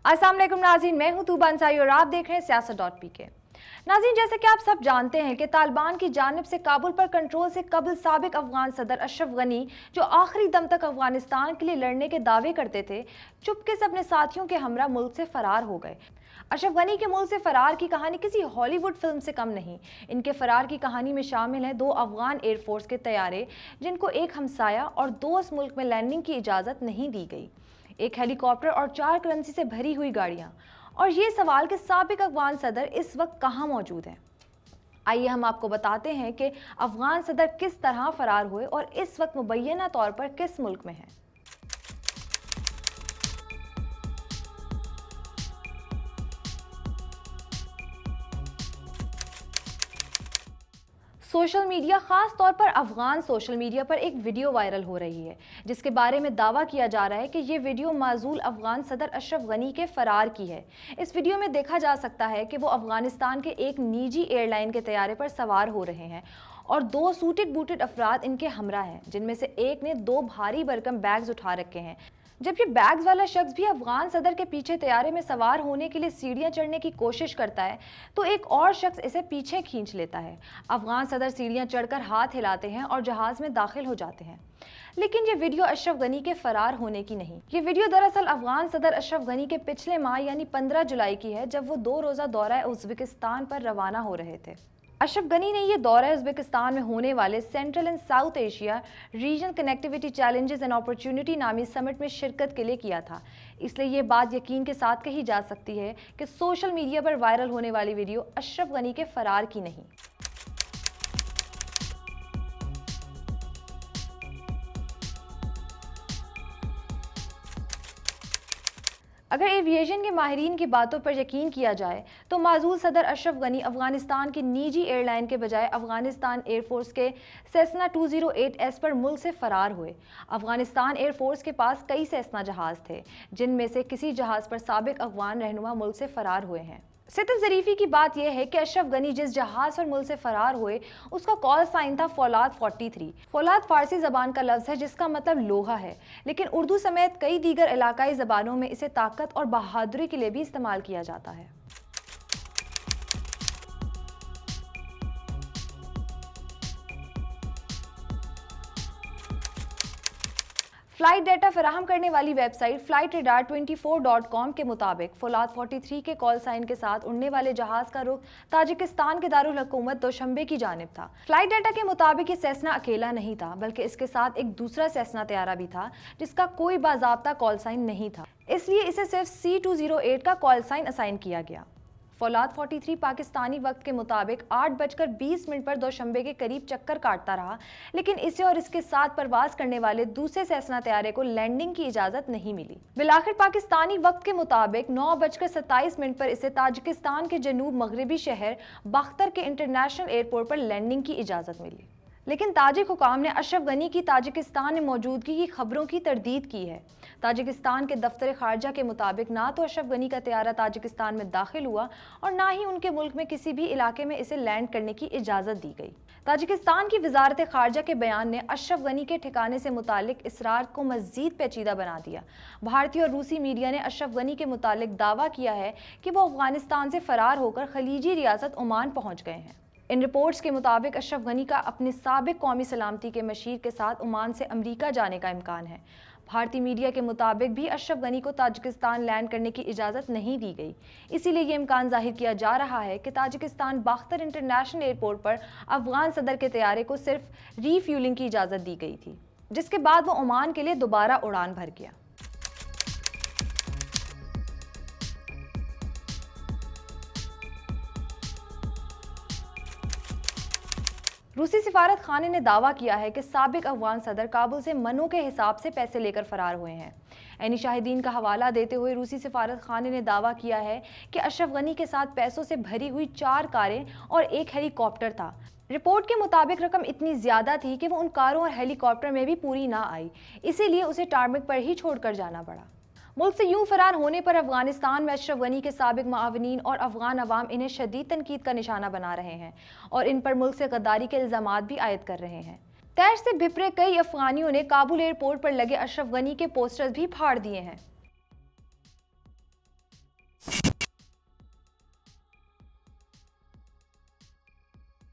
अस्सलाम वालेकुम नाज़रीन, मैं हूं तूबा अंसारी और आप देख रहे हैं सियासत.pk। नाज़रीन, जैसे कि आप सब जानते हैं कि तालिबान की जानिब से काबुल पर कंट्रोल से कबल साबिक अफगान सदर अशरफ गनी, जो आखिरी दम तक अफगानिस्तान के लिए लड़ने के दावे करते थे, चुपके से अपने साथियों के हमरा मुल्क से फरार हो गए। अशरफ गनी के मुल्क से फरार की कहानी किसी हॉलीवुड फिल्म से कम नहीं। इनके फरार की कहानी में शामिल हैं 2 अफगान एयरफोर्स के तैयारे, जिनको एक हमसाया और दोस्त मुल्क में लैंडिंग की इजाज़त नहीं दी गई, एक हेलीकॉप्टर और 4 करेंसी से भरी हुई गाड़ियां। और ये सवाल कि साबिक अफगान सदर इस वक्त कहां मौजूद हैं। आइए हम आपको बताते हैं कि अफगान सदर किस तरह फरार हुए और इस वक्त मुबैना तौर पर किस मुल्क में हैं। सोशल मीडिया, खास तौर पर अफगान सोशल मीडिया पर एक वीडियो वायरल हो रही है, जिसके बारे में दावा किया जा रहा है कि ये वीडियो माजूल अफगान सदर अशरफ गनी के फरार की है। इस वीडियो में देखा जा सकता है कि वो अफगानिस्तान के एक निजी एयरलाइन के तैयारे पर सवार हो रहे हैं और 2 सूटेड बूटेड अफराद इनके हमरा हैं, जिनमें से एक ने 2 भारी भरकम बैग्स उठा रखे हैं। जब ये बैग्स वाला शख्स भी अफगान सदर के पीछे तैयारे में सवार होने के लिए सीढ़ियां चढ़ने की कोशिश करता है, तो एक और शख्स इसे पीछे खींच लेता है। अफगान सदर सीढ़ियां चढ़कर हाथ हिलाते हैं और जहाज में दाखिल हो जाते हैं। लेकिन ये वीडियो अशरफ गनी के फरार होने की नहीं। ये वीडियो दरअसल अफगान सदर अशरफ गनी के पिछले माह यानी 15 जुलाई की है, जब वो 2 रोज़ा दौरा उज़्बेकिस्तान पर रवाना हो रहे थे। अशरफ गनी ने यह दौरा उज़्बेकिस्तान में होने वाले central and south Asia region connectivity challenges and opportunity नामी समिट में शिरकत के लिए किया था। इसलिए ये बात यकीन के साथ कही जा सकती है कि सोशल मीडिया पर वायरल होने वाली वीडियो अशरफ गनी के फरार की नहीं। अगर एविएशन के माहिरीन की बातों पर यकीन किया जाए तो माजूल सदर अशरफ गनी अफगानिस्तान की निजी एयरलाइन के बजाय अफगानिस्तान एयरफोर्स के सेसना 208S पर मुल्क से फरार हुए। अफगानिस्तान एयरफोर्स के पास कई सेसना जहाज़ थे, जिनमें से किसी जहाज़ पर साबिक अफगान रहनुमा मुल्क से फरार हुए हैं। सितम ज़रीफ़ी की बात यह है कि अशरफ गनी जिस जहाज़ पर मुल्क से फरार हुए, उसका कॉल साइन था फौलाद 43। फौलाद फारसी ज़बान का लफ्ज़ है जिसका मतलब लोहा है, लेकिन उर्दू समेत कई दीगर इलाकाई ज़बानों में इसे ताकत और बहादुरी के लिए भी इस्तेमाल किया जाता है। फ्लाइट डेटा फराहम करने वाली वेबसाइट flightradar24.com के मुताबिक फौलाद 43 के कॉल साइन के साथ उड़ने वाले जहाज का रुख ताजिकिस्तान के दारुल हुकूमत दोशंबे की जानिब था। फ्लाइट डेटा के मुताबिक ये सेसना अकेला नहीं था, बल्कि इसके साथ एक दूसरा सेसना तैयारा भी था जिसका कोई बाज़ाब्ता कॉल साइन नहीं था, इसलिए इसे सिर्फ C208 का कॉल साइन असाइन किया गया। फौलाद 43 पाकिस्तानी वक्त के मुताबिक 8:20 पर दोशंबे के करीब चक्कर काटता रहा, लेकिन इसे और इसके साथ परवाज करने वाले दूसरे सेसना तैयारे को लैंडिंग की इजाजत नहीं मिली। बिलाखिर पाकिस्तानी वक्त के मुताबिक 9:27 पर इसे ताजिकिस्तान के जनूब मगरबी शहर बख्तर के इंटरनेशनल एयरपोर्ट पर लैंडिंग की इजाजत मिली। लेकिन ताजिक हुकाम ने अशरफ गनी की ताजिकिस्तान में मौजूदगी की खबरों की तरदीद की है। ताजिकिस्तान के दफ्तर खारजा के मुताबिक ना तो अशरफ गनी का तैयारा ताजिकिस्तान में दाखिल हुआ और ना ही उनके मुल्क में किसी भी इलाके में इसे लैंड करने की इजाज़त दी गई। ताजिकिस्तान की वजारत खारजा के बयान ने अशरफ गनी के ठिकाने से मुतालिक इसरार को मज़ीद पेचीदा बना दिया। भारतीय और रूसी मीडिया ने अशरफ गनी के मुतालिक दावा किया है कि वो अफगानिस्तान से फरार होकर खलीजी रियासत ओमान पहुँच गए हैं। इन रिपोर्ट्स के मुताबिक अशरफ गनी का अपने साबिक कौमी सलामती के मशीर के साथ ओमान से अमरीका जाने का इम्कान है। भारतीय मीडिया के मुताबिक भी अशरफ गनी को ताजिकिस्तान लैंड करने की इजाज़त नहीं दी गई, इसीलिए ये इम्कान जाहिर किया जा रहा है कि ताजिकिस्तान बख्तर इंटरनेशनल एयरपोर्ट पर अफगान सदर के तैयारे को सिर्फ रीफ्यूलिंग की इजाज़त दी गई थी, जिसके बाद वो ओमान के लिए दोबारा उड़ान भर गया। रूसी सिफारत खाने ने दावा किया है कि साबिक अफगान सदर काबुल से मनों के हिसाब से पैसे लेकर फरार हुए हैं। ऐनी शाहिदीन का हवाला देते हुए रूसी सिफारत खाने ने दावा किया है कि अशरफ गनी के साथ पैसों से भरी हुई 4 कारें और एक हेलीकॉप्टर था। रिपोर्ट के मुताबिक रकम इतनी ज्यादा थी कि वो उन कारों और हेलीकॉप्टर में भी पूरी ना आई, इसीलिए उसे टारमेक पर ही छोड़कर जाना पड़ा। मुल्क से यूं फरार होने पर अफगानिस्तान में अशरफ गनी के साबिक मुआविनीन और अफगान अवाम इन्हें शदीद तनकीद का निशाना बना रहे हैं और इन पर मुल्क से गद्दारी के इल्जामात भी आयद कर रहे हैं। तैश से भिपरे कई अफगानियों ने काबुल एयरपोर्ट पर लगे अशरफ गनी के पोस्टर्स भी फाड़ दिए हैं।